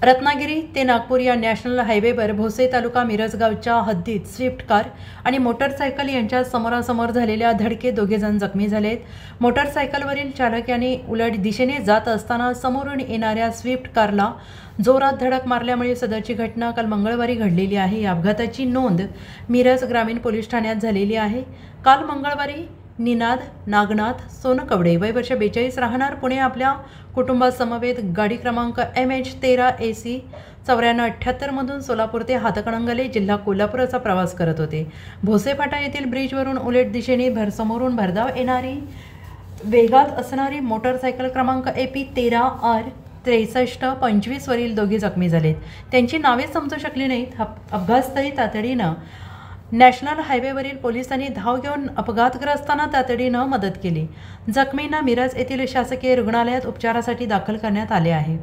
रत्नागिरी ते नागपूर या नॅशनल हायवेवर भोसे तालुका मिरज गावच्या हद्दीत स्विफ्ट कार आणि मोटरसायकल यांच्या समोरासमोर झालेल्या धडकेत दोघेजण जखमी झालेत। मोटरसायकलवरील चालक यांनी उलट दिशेने जात असताना समोरून येणाऱ्या स्विफ्ट कारला जोरात धडक मारल्यामुळे सदरची घटना काल मंगळवारी घडलेली आहे। या अपघाताची नोंद मिरज ग्रामीण पोलीस ठाण्यात झालेली आहे। काल मंगळवारी निनाद नागनाथ सोनकवडे वय वर्ष 42 राहणार पुणे आपल्या कुटुंबासमवेत गाडी क्रमांक MH13 AC 9478 मधून सोलापूर ते हातकणंगले जिल्हा कोल्हापूर असा प्रवास करत होते। भोसेफाटा येथील ब्रिजवरून उलट दिशेने समोरून भरधाव येणारी वेगात असणारी मोटरसायकल क्रमांक AP13R 6325 वरील दोघे जखमी झालेत। त्यांची नावे समजू शकली नाहीत। अपघातस्थळी तातडीनं नॅशनल हायवेवरील पोलिसांनी धाव घेऊन अपघातग्रस्तांना तातडीनं मदत केली। जखमींना मिरज येथील शासकीय रुग्णालयात उपचारासाठी दाखल करण्यात आले आहे।